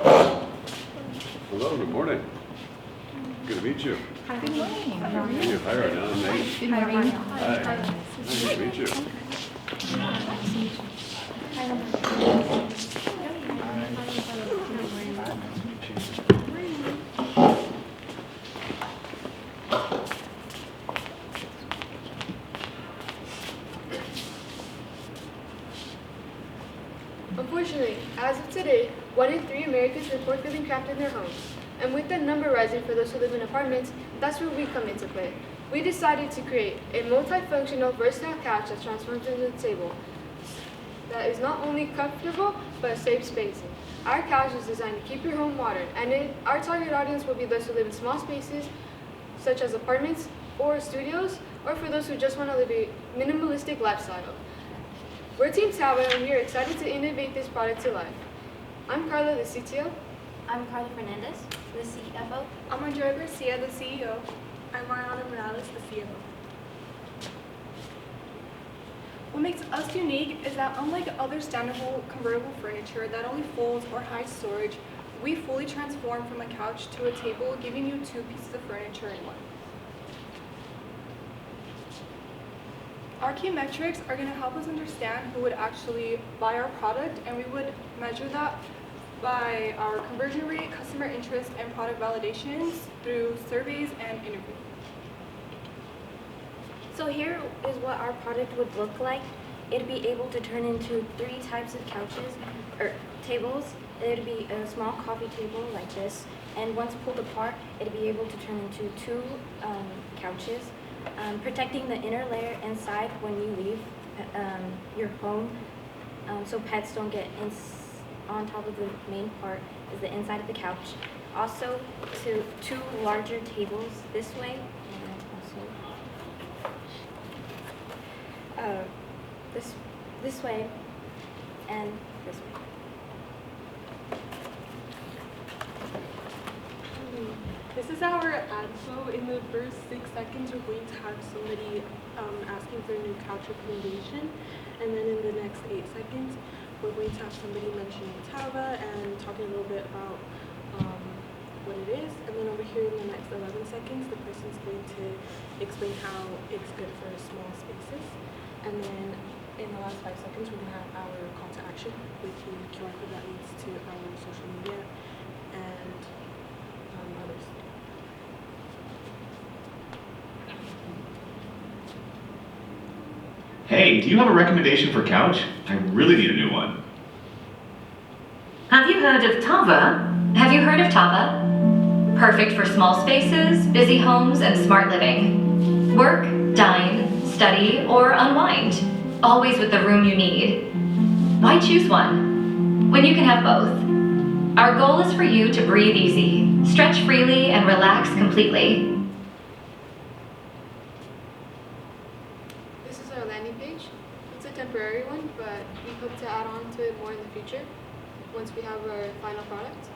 Hello, good morning. Good to meet you. Hi. Good morning. How are Hey, you? hi, Arnell. I'm Nate. Good morning. Hi. Nice to meet you. Unfortunately, as of today, 1 in 3 Americans report feeling cramped in their homes. And with the number rising for those who live in apartments, that's where we come into play. We decided to create a multifunctional, versatile couch that transforms into a table that is not only comfortable, but a safe space. Our couch is designed to keep your home modern, and our target audience will be those who live in small spaces, such as apartments or studios, or for those who just want to live a minimalistic lifestyle. We're Team Tavva, and we are excited to innovate this product to life. I'm Carla, the CTO. I'm Carla Fernandez, the CFO. I'm Andrea Garcia, the CEO. I'm Mariana Morales, the CFO. What makes us unique is that unlike other standable convertible furniture that only folds or hides storage, we fully transform from a couch to a table, giving you 2 pieces of furniture in one. Our key metrics are going to help us understand who would actually buy our product, and we would measure that by our conversion rate, customer interest, and product validations through surveys and interviews. So here is what our product would look like. It'd be able to turn into 3 types of couches or tables. It'd be a small coffee table like this, and once pulled apart, it'd be able to turn into 2 couches, protecting the inner layer inside when you leave your home, so pets don't get on top of the main part is the inside of the couch. Also, to 2 larger tables this way, and also this way, and this way. This is our ad flow. In the first 6 seconds, we're going to have somebody asking for a new couch recommendation, and then in the next 8 seconds, we're going to have somebody mentioning Tavva and talking a little bit about what it is, and then over here in the next 11 seconds, the person's going to explain how it's good for small spaces, and then in the last 5 seconds, we're going to have our call to action with the QR code that leads to our social media and others. Hey, do you have a recommendation for couch? I really need a new one. Have you heard of Tavva? Have you heard of Tavva? Perfect for small spaces, busy homes, and smart living. Work, dine, study, or unwind. Always with the room you need. Why choose one when you can have both? Our goal is for you to breathe easy, stretch freely, and relax completely. This is our landing page. It's a temporary one, but we hope to add on to it more in the future once we have our final product.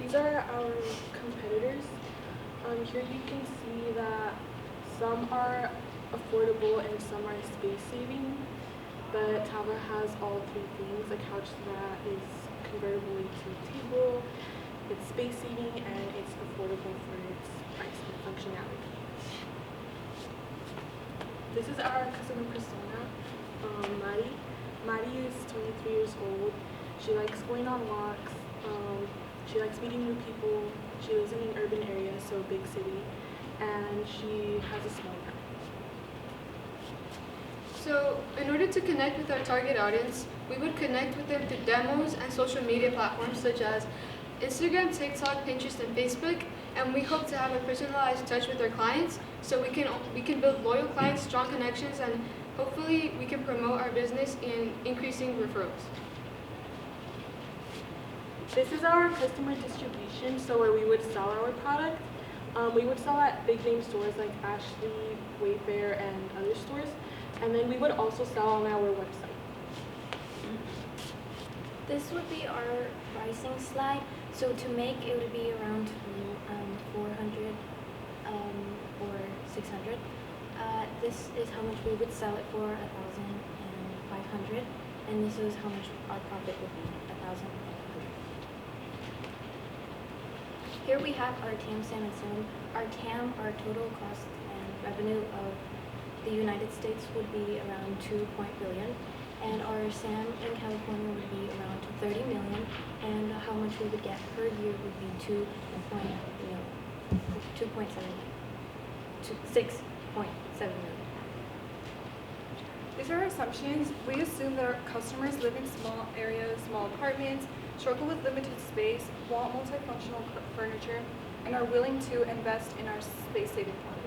These are our competitors. Here you can see that some are affordable and some are space saving, but Tavva has all 3 things: a couch that is convertible into a table, it's space saving, and it's affordable for its price and functionality. This is our customer persona, Mari. Mari is 23 years old. She likes going on walks. She likes meeting new people. She lives in an urban area, so a big city, and she has a small town. So, in order to connect with our target audience, we would connect with them through demos and social media platforms such as Instagram, TikTok, Pinterest, and Facebook, and we hope to have a personalized touch with our clients so we can build loyal clients, strong connections, and hopefully we can promote our business in increasing referrals. This is our customer distribution, so where we would sell our product. We would sell at big name stores like Ashley, Wayfair, and other stores, and then we would also sell on our website. This would be our pricing slide. So to make it would be around 400 or 600. This is how much we would sell it for, 1,500. and this is how much our profit would be, 1,100. Here we have our TAM, SAM, and SOM. Our TAM, our total cost and revenue of the United States would be around 2 billion, and our SAM in California would be around 30 million, and how much we would get per year would be 2.7 to 6.7 million. These are our assumptions. We assume that our customers live in small areas, small apartments, struggle with limited space, want multifunctional furniture, and are willing to invest in our space-saving product.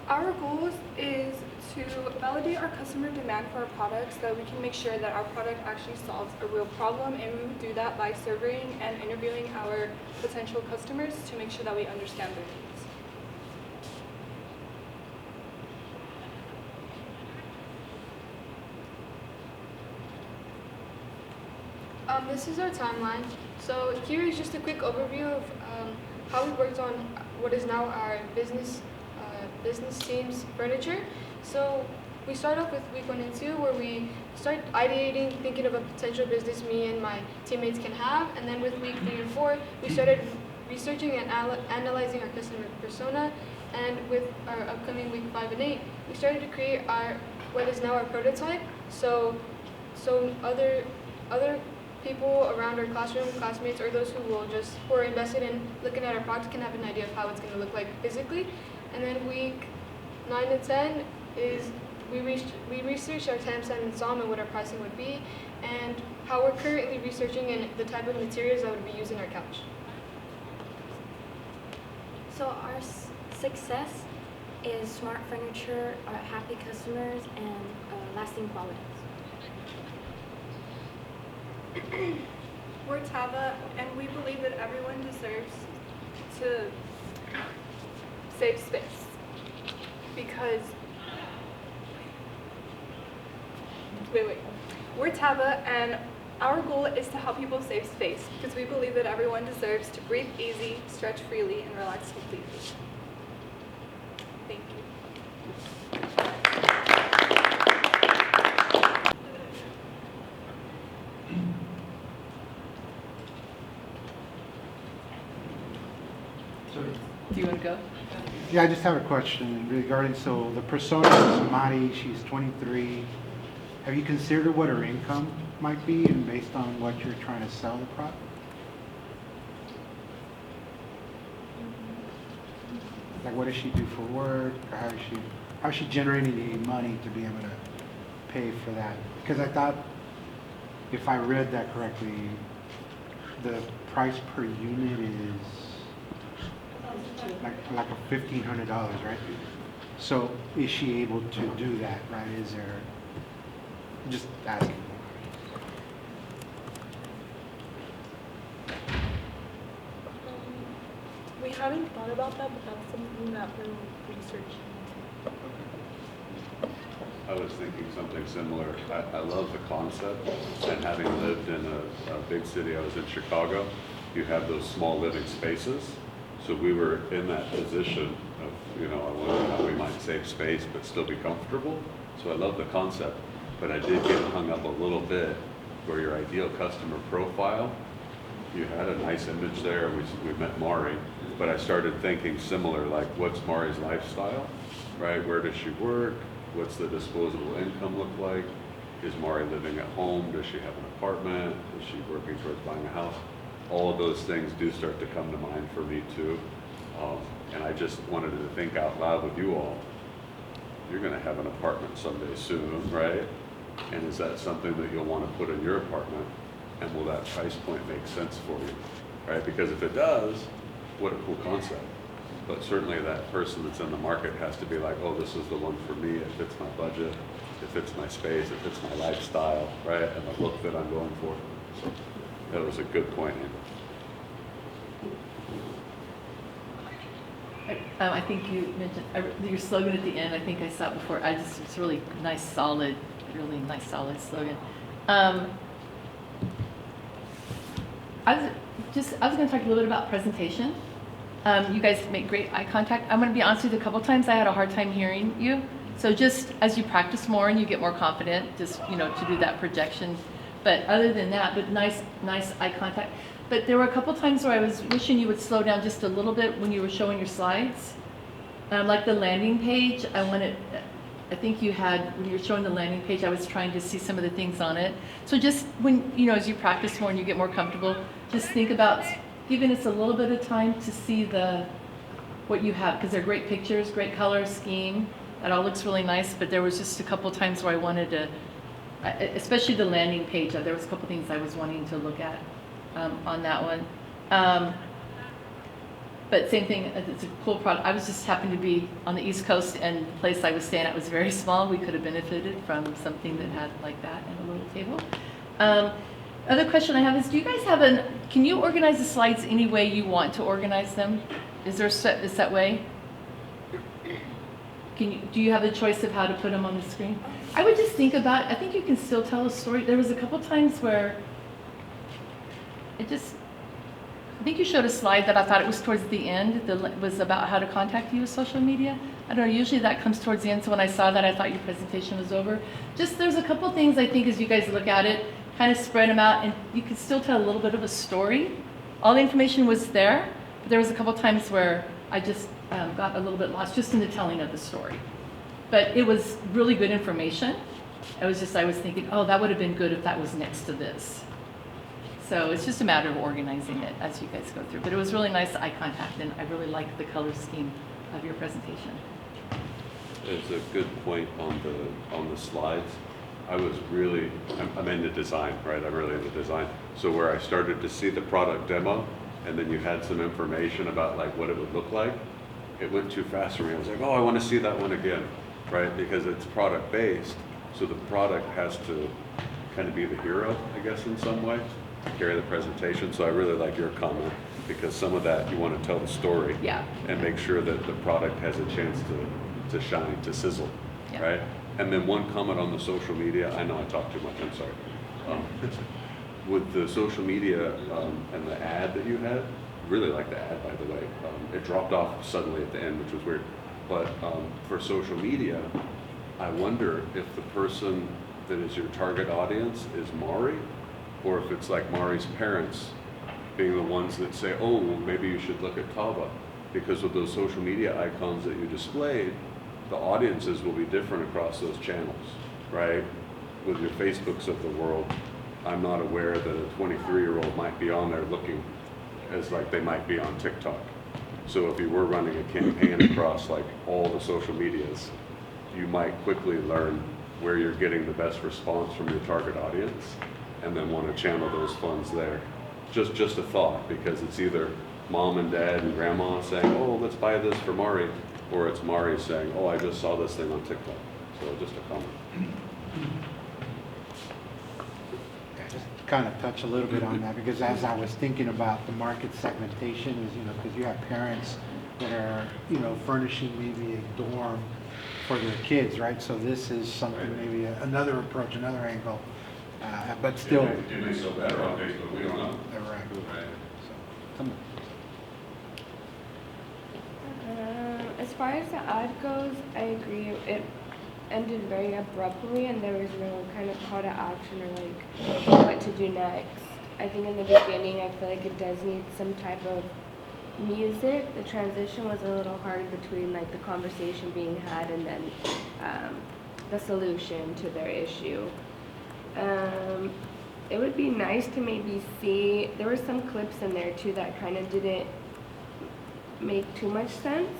Our goals is to validate our customer demand for our products so that we can make sure that our product actually solves a real problem, and we would do that by surveying and interviewing our potential customers to make sure that we understand their needs. This is our timeline. So here is just a quick overview of how we worked on what is now our business team's furniture. So we start off with week 1 and 2, where we start ideating, thinking of a potential business me and my teammates can have, and then with week 3 and 4, we started researching and analyzing our customer persona, and with our upcoming week 5 and 8, we started to create what is now our prototype. So other people around our classroom, classmates, or those who are invested in looking at our product can have an idea of how it's going to look like physically. And then week 9 and 10 is we researched our TAM, SAM, and SOM and what our pricing would be, and how we're currently researching and the type of materials that would be used in our couch. So our success is smart furniture, our happy customers, and lasting quality. We're Tavva, and we believe that everyone deserves to save space because We're Tavva, and our goal is to help people save space because we believe that everyone deserves to breathe easy, stretch freely, and relax completely. Thank you. Do you want to go? Yeah, I just have a question regarding, so the persona is Mari, she's 23. Have you considered what her income might be and based on what you're trying to sell the product? Like what does she do for work? Or how is she generating the money to be able to pay for that? Because I thought, if I read that correctly, the price per unit is like a $1,500, right? So is she able to do that, right? Is there, just asking. We haven't thought about that, but that's something that we're researching. I was thinking something similar. I love the concept, and having lived in a big city, I was in Chicago, you have those small living spaces. So we were in that position of, I wonder how we might save space but still be comfortable. So I love the concept, but I did get hung up a little bit for your ideal customer profile. You had a nice image there. We met Mari, but I started thinking similar, like what's Mari's lifestyle, right? Where does she work? What's the disposable income look like? Is Mari living at home? Does she have an apartment? Is she working towards buying a house? All of those things do start to come to mind for me too. And I just wanted to think out loud with you all. You're going to have an apartment someday soon, right? And is that something that you'll want to put in your apartment? And will that price point make sense for you, right? Because if it does, what a cool concept. But certainly that person that's in the market has to be like, oh, this is the one for me. It fits my budget. It fits my space. It fits my lifestyle, right? And the look that I'm going for. So that was a good point, Amber. I think you mentioned your slogan at the end. I think I saw it before. It's really nice, solid, really nice, solid slogan. I was going to talk a little bit about presentation. You guys make great eye contact. I'm going to be honest with you, a couple times I had a hard time hearing you. So just as you practice more and you get more confident, just, to do that projection. But other than that, but nice eye contact. But there were a couple times where I was wishing you would slow down just a little bit when you were showing your slides. Like the landing page, I think you had, when you were showing the landing page, I was trying to see some of the things on it. So just when, as you practice more and you get more comfortable, just think about giving us a little bit of time to see what you have, because they're great pictures, great color scheme. That all looks really nice, but there was just a couple times where I wanted to, especially the landing page, there was a couple things I was wanting to look at on that one. But same thing, it's a cool product. I was just happened to be on the East Coast, and the place I was staying at was very small. We could have benefited from something that had like that and a little table. Other question I have is, do you guys have can you organize the slides any way you want to organize them? Is there a set way? Do you have the choice of how to put them on the screen? I would just think about, I think you can still tell a story. There was a couple times where I think you showed a slide that I thought it was towards the end, that was about how to contact you with social media. I don't know, usually that comes towards the end, so when I saw that, I thought your presentation was over. Just, there's a couple things I think as you guys look at it, kind of spread them out, and you could still tell a little bit of a story. All the information was there, but there was a couple times where I just got a little bit lost just in the telling of the story. But it was really good information. I was thinking, oh, that would have been good if that was next to this. So it's just a matter of organizing it as you guys go through. But it was really nice eye contact, and I really liked the color scheme of your presentation. It's a good point on the slides. I'm into design, right? I'm really into design. So where I started to see the product demo, and then you had some information about like what it would look like, it went too fast for me. I was like, oh, I want to see that one again, right? Because it's product based, so the product has to kind of be the hero, I guess, in some way, to carry the presentation. So I really like your comment, because some of that you want to tell the story, Yeah. and make sure that the product has a chance to shine, to sizzle, Yeah. right? And then one comment on the social media. I know I talked too much, I'm sorry. With the social media and the ad that you had, really like the ad, by the way. It dropped off suddenly at the end, which was weird. But for social media, I wonder if the person that is your target audience is Mari, or if it's like Mari's parents being the ones that say, oh, well, maybe you should look at Tavva. Because with those social media icons that you displayed, the audiences will be different across those channels, right? With your Facebooks of the world, I'm not aware that a 23-year-old might be on there looking as like they might be on TikTok. So if you were running a campaign across like all the social medias, you might quickly learn where you're getting the best response from your target audience, and then want to channel those funds there. Just a thought, because it's either mom and dad and grandma saying, oh, let's buy this for Mari, or it's Mari saying, oh, I just saw this thing on TikTok. So just a comment. Just kind of touch a little bit on that, because as I was thinking about the market segmentation is, because you have parents that are, furnishing maybe a dorm for their kids, right? So this is something, maybe another approach, another angle, but still. It may sell better on Facebook, we don't know. Right. So, as far as the ad goes, I agree. It ended very abruptly, and there was no kind of call to action or like what to do next. I think in the beginning, I feel like it does need some type of music. The transition was a little hard between like the conversation being had and then the solution to their issue. It would be nice to maybe see, there were some clips in there too that kind of didn't make too much sense.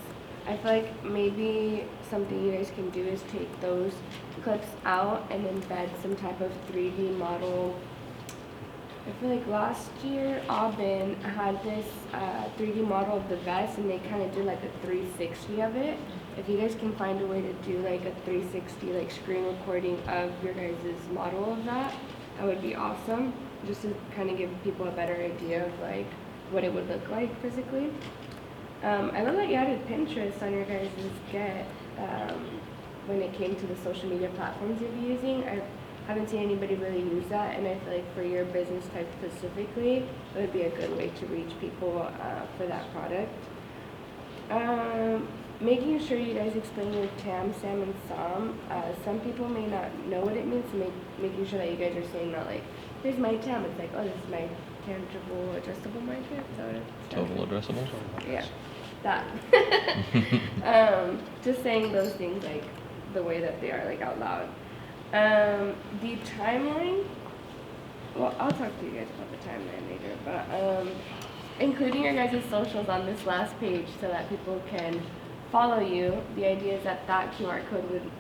I feel like maybe something you guys can do is take those clips out and embed some type of 3D model. I feel like last year Aubin had this 3D model of the vest, and they kind of did like a 360 of it. If you guys can find a way to do like a 360 like screen recording of your guys' model of that, that would be awesome. Just to kind of give people a better idea of like what it would look like physically. I love that you added Pinterest on your guys' Get when it came to the social media platforms you'll be using. I haven't seen anybody really use that, and I feel like for your business type specifically, it would be a good way to reach people for that product. making sure you guys explain your TAM, SAM, and SOM. Some people may not know what it means, so making sure that you guys are saying that, like, here's my TAM. It's like, oh, this is my tangible addressable market. Is that what it stands Total for? addressable? Yeah, that. Just saying those things like the way that they are, like out loud. The timeline. Well, I'll talk to you guys about the timeline later, but including your guys' socials on this last page so that people can follow you. The idea is that that QR code would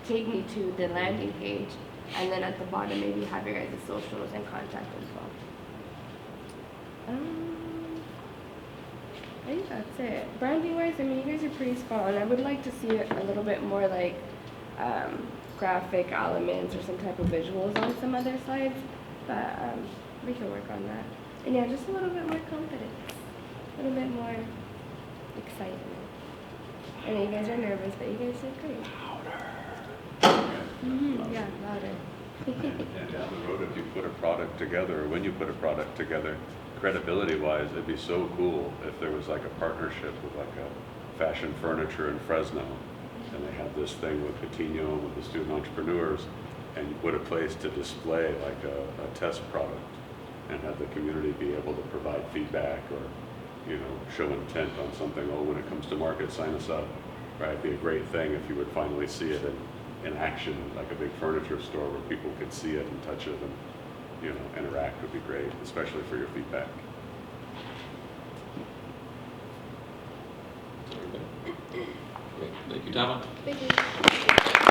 take me to the landing page, and then at the bottom maybe have your guys' socials and contact info. I think that's it. Branding wise, I mean, you guys are pretty spot on. I would like to see it a little bit more like graphic elements or some type of visuals on some other slides, but we can work on that. And yeah, just a little bit more confidence, a little bit more excitement. I know you guys are nervous, but you guys did great. Yeah, louder. And down the road, if you put a product together, or when you put a product together, credibility-wise, it'd be so cool if there was like a partnership with like a fashion furniture in Fresno, and they have this thing with Patino, with the student entrepreneurs, and you put a place to display like a test product, and have the community be able to provide feedback or, you know, show intent on something. Oh, when it comes to market, sign us up. Right? It'd be a great thing if you would finally see it in action, like a big furniture store where people could see it and touch it and, you know, interact would be great, especially for your feedback. Great. Thank you, Tavva. Thank you.